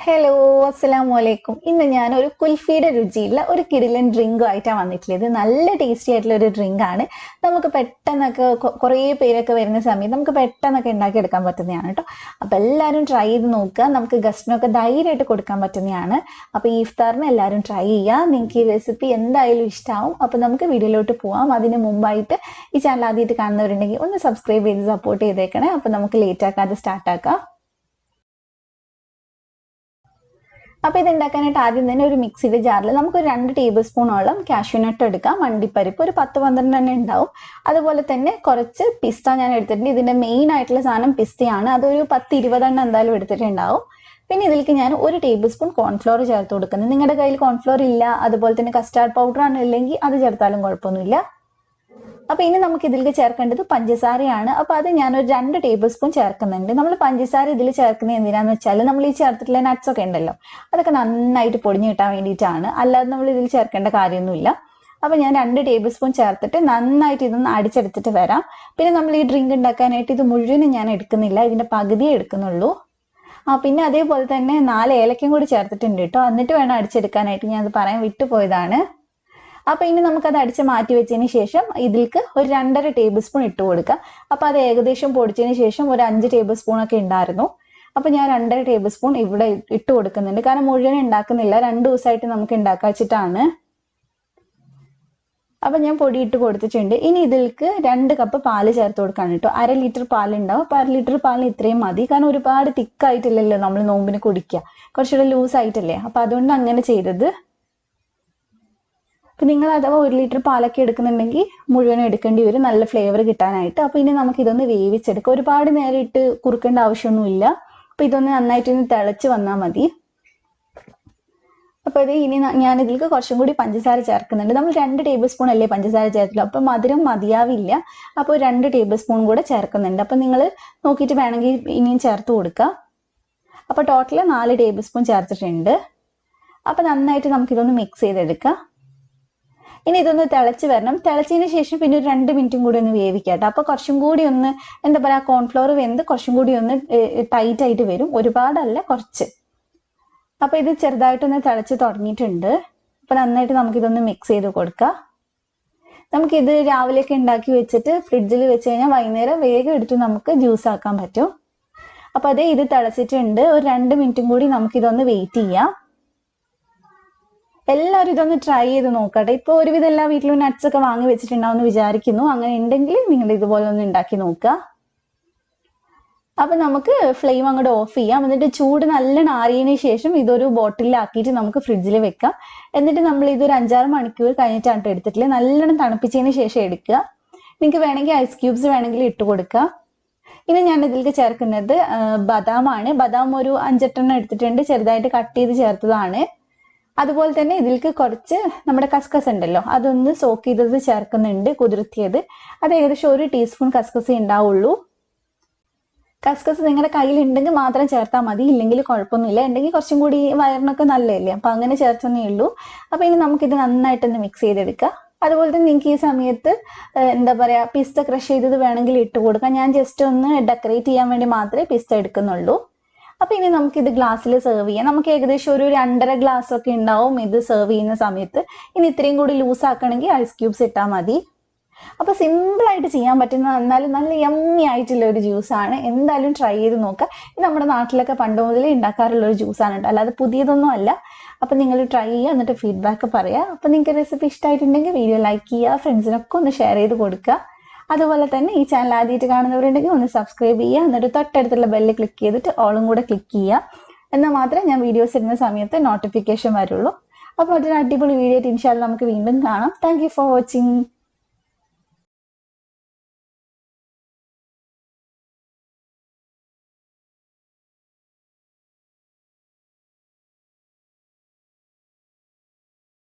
Hello, അസ്സലാമലൈക്കും. ഇന്ന് ഞാൻ ഒരു കുൽഫിയുടെ രുചിയുള്ള ഒരു കിടിലൻ ഡ്രിങ്കും ആയിട്ടാണ് വന്നിട്ടുള്ളത്. ഇത് നല്ല ടേസ്റ്റി ആയിട്ടുള്ള ഒരു ഡ്രിങ്ക് ആണ്. നമുക്ക് പെട്ടെന്നൊക്കെ കുറേ പേരൊക്കെ വരുന്ന സമയത്ത് നമുക്ക് പെട്ടെന്നൊക്കെ ഉണ്ടാക്കിയെടുക്കാൻ പറ്റുന്നതാണ് കേട്ടോ. അപ്പോൾ എല്ലാവരും ട്രൈ ചെയ്ത് നോക്കുക. നമുക്ക് ഗസ്റ്റിനൊക്കെ ധൈര്യമായിട്ട് കൊടുക്കാൻ പറ്റുന്നതാണ്. അപ്പോൾ ഈ ഇഫ്താറിന് എല്ലാവരും ട്രൈ ചെയ്യുക. നിങ്ങൾക്ക് ഈ റെസിപ്പി എന്തായാലും ഇഷ്ടമാവും. അപ്പോൾ നമുക്ക് വീഡിയോയിലോട്ട് പോവാം. അതിന് മുമ്പായിട്ട് ഈ ചാനൽ ആദ്യമായിട്ട് കാണുന്നവരുണ്ടെങ്കിൽ ഒന്ന് സബ്സ്ക്രൈബ് ചെയ്ത് സപ്പോർട്ട് ചെയ്തേക്കണേ. അപ്പോൾ നമുക്ക് ലേറ്റ് ആക്കാതെ സ്റ്റാർട്ടാക്കാം. അപ്പോൾ ഇത് ഉണ്ടാക്കാനായിട്ട് ആദ്യം തന്നെ ഒരു മിക്സിയുടെ ജാറിൽ നമുക്ക് 2 ടേബിൾ സ്പൂണോളം കാഷ്യൂനട്ട് എടുക്കാം. അണ്ടിപ്പരിപ്പ് ഒരു 10-12 എണ്ണം ഉണ്ടാവും. അതുപോലെ തന്നെ കുറച്ച് പിസ്ത ഞാൻ എടുത്തിട്ടുണ്ട്. ഇതിന്റെ മെയിൻ ആയിട്ടുള്ള സാധനം പിസ്തയാണ്. അതൊരു 10-20 എണ്ണം എന്തായാലും എടുത്തിട്ടുണ്ടാവും. പിന്നെ ഇതിലേക്ക് ഞാൻ 1 ടേബിൾ സ്പൂൺ കോൺഫ്ലോർ ചേർത്ത് കൊടുക്കുന്നത്. നിങ്ങളുടെ കയ്യിൽ കോൺഫ്ലോർ ഇല്ല, അതുപോലെ തന്നെ കസ്റ്റാർഡ് പൗഡർ ആണ് ഇല്ലെങ്കിൽ അത് ചേർത്താലും കുഴപ്പമൊന്നുമില്ല. അപ്പൊ ഇനി നമുക്ക് ഇതിലേക്ക് ചേർക്കേണ്ടത് പഞ്ചസാരയാണ്. അപ്പൊ അത് ഞാനൊരു 2 ടേബിൾ സ്പൂൺ ചേർക്കുന്നുണ്ട്. നമ്മൾ പഞ്ചസാര ഇതിൽ ചേർക്കുന്നത് എന്തിനാന്ന് വെച്ചാൽ നമ്മൾ ഈ ചേർത്തിട്ടുള്ള നട്ട്സ് ഒക്കെ ഉണ്ടല്ലോ, അതൊക്കെ നന്നായിട്ട് പൊടിഞ്ഞു കിട്ടാൻ വേണ്ടിയിട്ടാണ്. അല്ലാതെ നമ്മൾ ഇതിൽ ചേർക്കേണ്ട കാര്യമൊന്നുമില്ല. അപ്പൊ ഞാൻ 2 ടേബിൾ സ്പൂൺ ചേർത്തിട്ട് നന്നായിട്ട് ഇതൊന്ന് അടിച്ചെടുത്തിട്ട് വരാം. പിന്നെ നമ്മൾ ഈ ഡ്രിങ്ക് ഉണ്ടാക്കാനായിട്ട് ഇത് മുഴുവനും ഞാൻ എടുക്കുന്നില്ല, ഇതിന്റെ പകുതിയേ എടുക്കുന്നുള്ളൂ. പിന്നെ അതേപോലെ തന്നെ 4 ഏലക്കയും കൂടി ചേർത്തിട്ടുണ്ട് കേട്ടോ. എന്നിട്ട് വേണം അടിച്ചെടുക്കാനായിട്ട്, ഞാൻ അത് പറയാൻ വിട്ടുപോയതാണ്. അപ്പൊ ഇനി നമുക്കത് അടിച്ച് മാറ്റി വെച്ചതിന് ശേഷം ഇതിലേക്ക് ഒരു 2.5 ടേബിൾ സ്പൂൺ ഇട്ട് കൊടുക്കാം. അപ്പൊ അത് ഏകദേശം പൊടിച്ചതിന് ശേഷം ഒരു 5 ടേബിൾ സ്പൂൺ ഒക്കെ ഉണ്ടായിരുന്നു. അപ്പൊ ഞാൻ 2.5 ടേബിൾ സ്പൂൺ ഇവിടെ ഇട്ട് കൊടുക്കുന്നുണ്ട്. കാരണം മുഴുവൻ ഉണ്ടാക്കുന്നില്ല, 2 ദിവസമായിട്ട് നമുക്ക് ഉണ്ടാക്കാച്ചിട്ടാണ്. അപ്പൊ ഞാൻ പൊടി ഇട്ട് കൊടുത്തിട്ടുണ്ട്. ഇനി ഇതിലേക്ക് 2 കപ്പ് പാല് ചേർത്ത് കൊടുക്കാൻ കേട്ടോ. 1/2 ലിറ്റർ പാലുണ്ടാവും. അപ്പൊ 1/2 ലിറ്റർ പാലിന് ഇത്രയും മതി. കാരണം ഒരുപാട് തിക്കായിട്ടില്ലല്ലോ നമ്മൾ നോമ്പിന് കുടിക്കുക, കുറച്ചുകൂടെ ലൂസ് ആയിട്ടല്ലേ. അപ്പൊ അതുകൊണ്ട് അങ്ങനെ ചെയ്തത്. അപ്പൊ നിങ്ങൾ അഥവാ 1 ലിറ്റർ പാലൊക്കെ എടുക്കുന്നുണ്ടെങ്കിൽ മുഴുവനും എടുക്കേണ്ടി വരും, നല്ല ഫ്ലേവർ കിട്ടാനായിട്ട്. അപ്പൊ ഇനി നമുക്ക് ഇതൊന്ന് വേവിച്ചെടുക്കാം. ഒരുപാട് നേരം ഇട്ട് കുറുക്കേണ്ട ആവശ്യമൊന്നുമില്ല. അപ്പൊ ഇതൊന്ന് നന്നായിട്ടൊന്ന് തിളച്ച് വന്നാൽ മതി. അപ്പൊ ഇത് ഇനി ഞാൻ ഇതിലേക്ക് കുറച്ചും കൂടി പഞ്ചസാര ചേർക്കുന്നുണ്ട്. നമ്മൾ 2 ടേബിൾ സ്പൂൺ അല്ലേ പഞ്ചസാര ചേർത്തില്ല, അപ്പൊ മധുരം മതിയാവില്ല. അപ്പോൾ 2 ടേബിൾ സ്പൂൺ കൂടെ ചേർക്കുന്നുണ്ട്. അപ്പൊ നിങ്ങൾ നോക്കിയിട്ട് വേണമെങ്കിൽ ഇനിയും ചേർത്ത് കൊടുക്കുക. അപ്പൊ ടോട്ടൽ 4 ടേബിൾ സ്പൂൺ ചേർത്തിട്ടുണ്ട്. അപ്പൊ നന്നായിട്ട് നമുക്കിതൊന്ന് മിക്സ് ചെയ്തെടുക്കാം. ഇനി ഇതൊന്ന് തിളച്ച് വരണം. തിളച്ചതിന് ശേഷം പിന്നെ ഒരു 2 മിനിറ്റും കൂടി ഒന്ന് വേവിക്കാം. അപ്പൊ കുറച്ചും കൂടി ഒന്ന് എന്താ പറയാ, കോൺഫ്ലോർ വെന്ത് കുറച്ചും കൂടി ഒന്ന് ടൈറ്റ് ആയിട്ട് വരും, ഒരുപാടല്ല, കുറച്ച്. അപ്പൊ ഇത് ചെറുതായിട്ടൊന്ന് തിളച്ച് തുടങ്ങിയിട്ടുണ്ട്. അപ്പൊ നന്നായിട്ട് നമുക്കിതൊന്ന് മിക്സ് ചെയ്ത് കൊടുക്കാം. നമുക്കിത് രാവിലെയൊക്കെ ഉണ്ടാക്കി വെച്ചിട്ട് ഫ്രിഡ്ജിൽ വെച്ച് കഴിഞ്ഞാൽ വൈകുന്നേരം വേഗം എടുത്ത് നമുക്ക് ജ്യൂസ് ആക്കാൻ പറ്റും. അപ്പൊ അതേ ഇത് തിളച്ചിട്ടുണ്ട്. ഒരു 2 മിനിറ്റും കൂടി നമുക്കിതൊന്ന് വെയിറ്റ് ചെയ്യാം. എല്ലാവരും ഇതൊന്ന് ട്രൈ ചെയ്ത് നോക്കട്ടെ. ഇപ്പൊ ഒരുവിധം എല്ലാ വീട്ടിലും നട്ട്സ് ഒക്കെ വാങ്ങി വെച്ചിട്ടുണ്ടാവും എന്ന് വിചാരിക്കുന്നു. അങ്ങനെ ഉണ്ടെങ്കിൽ നിങ്ങൾ ഇതുപോലെ ഒന്ന് ഉണ്ടാക്കി നോക്കുക. അപ്പൊ നമുക്ക് ഫ്ലെയിം അങ്ങോട്ട് ഓഫ് ചെയ്യാം. എന്നിട്ട് ചൂട് നല്ലോണം ആറിയതിനു ശേഷം ഇതൊരു ബോട്ടിലാക്കിയിട്ട് നമുക്ക് ഫ്രിഡ്ജിൽ വെക്കാം. എന്നിട്ട് നമ്മൾ ഇതൊരു 5-6 മണിക്കൂർ കഴിഞ്ഞിട്ടാണ് എടുത്തിട്ടില്ല, നല്ലോണം തണുപ്പിച്ചതിന് ശേഷം എടുക്കുക. നിങ്ങൾക്ക് വേണമെങ്കിൽ ഐസ് ക്യൂബ്സ് വേണമെങ്കിൽ ഇട്ട് കൊടുക്കുക. ഇനി ഞാൻ ഇതിലേക്ക് ചേർക്കുന്നത് ബദാമാണ്. ബദാം ഒരു 5-8 എണ്ണം എടുത്തിട്ടുണ്ട്, ചെറുതായിട്ട് കട്ട് ചെയ്ത് ചേർത്തതാണ്. അതുപോലെ തന്നെ ഇതിലേക്ക് കുറച്ച് നമ്മുടെ കസ്കസ് ഉണ്ടല്ലോ, അതൊന്ന് സോക്ക് ചെയ്തത് ചേർക്കുന്നുണ്ട്, കുതിർത്തിയത്. അത് ഏകദേശം 1 ടീസ്പൂൺ കസ്കസ് ഉണ്ടാവുള്ളൂ. കസ്കസ് നിങ്ങളുടെ കയ്യിൽ ഉണ്ടെങ്കിൽ മാത്രം ചേർത്താൽ മതി, ഇല്ലെങ്കിൽ കുഴപ്പമൊന്നുമില്ല. ഉണ്ടെങ്കിൽ കുറച്ചും കൂടി വയറിനൊക്കെ നല്ലതല്ലേ, അപ്പൊ അങ്ങനെ ചേർത്തന്നേ ഉള്ളൂ. അപ്പൊ ഇനി നമുക്കിത് നന്നായിട്ടൊന്ന് മിക്സ് ചെയ്തെടുക്കാം. അതുപോലെ തന്നെ നിങ്ങൾക്ക് ഈ സമയത്ത് എന്താ പറയാ, പിസ്ത ക്രഷ് ചെയ്തത് വേണമെങ്കിൽ ഇട്ട് കൊടുക്കാം. ഞാൻ ജസ്റ്റ് ഒന്ന് ഡെക്കറേറ്റ് ചെയ്യാൻ വേണ്ടി മാത്രമേ പിസ്ത എടുക്കുന്നുള്ളൂ. അപ്പൊ ഇനി നമുക്ക് ഇത് ഗ്ലാസ്സിൽ സെർവ് ചെയ്യാം. നമുക്ക് ഏകദേശം ഒരു 2.5 ഗ്ലാസ് ഒക്കെ ഉണ്ടാവും ഇത് സെർവ് ചെയ്യുന്ന സമയത്ത്. ഇനി ഇത്രയും കൂടി ലൂസ് ആക്കണമെങ്കിൽ ഐസ് ക്യൂബ്സ് ഇട്ടാൽ മതി. അപ്പൊ സിമ്പിൾ ആയിട്ട് ചെയ്യാൻ പറ്റുന്ന, എന്നാലും നല്ല യമ്മി ആയിട്ടുള്ള ഒരു ജ്യൂസാണ്. എന്തായാലും ട്രൈ ചെയ്ത് നോക്കുക. ഇത് നമ്മുടെ നാട്ടിലൊക്കെ പണ്ട് മുതലേ ഉണ്ടാക്കാറുള്ള ഒരു ജ്യൂസാണ് കേട്ടോ, അല്ലാതെ പുതിയതൊന്നും അല്ല. അപ്പൊ നിങ്ങൾ ട്രൈ ചെയ്യുക, എന്നിട്ട് ഫീഡ്ബാക്ക് പറയുക. അപ്പൊ നിങ്ങൾക്ക് റെസിപ്പി ഇഷ്ടമായിട്ടുണ്ടെങ്കിൽ വീഡിയോ ലൈക്ക് ചെയ്യുക, ഫ്രണ്ട്സിനൊക്കെ ഒന്ന് ഷെയർ ചെയ്ത് കൊടുക്കുക. അതുപോലെ തന്നെ ഈ ചാനൽ ആദ്യമായിട്ട് കാണുന്നവരുണ്ടെങ്കിൽ ഒന്ന് സബ്സ്ക്രൈബ് ചെയ്യുക. എന്നിട്ട് തൊട്ടടുത്തുള്ള ബെല്ല് ക്ലിക്ക് ചെയ്തിട്ട് ഓളും കൂടെ ക്ലിക്ക് ചെയ്യുക. എന്നാൽ മാത്രമേ ഞാൻ വീഡിയോസ് ഇടുന്ന സമയത്ത് നോട്ടിഫിക്കേഷൻ വരുള്ളൂ. അപ്പോൾ ഒരു അടിപൊളി വീഡിയോ ആയിട്ട് ഇൻഷാല്ലാ നമുക്ക് വീണ്ടും കാണാം. Thank you for watching.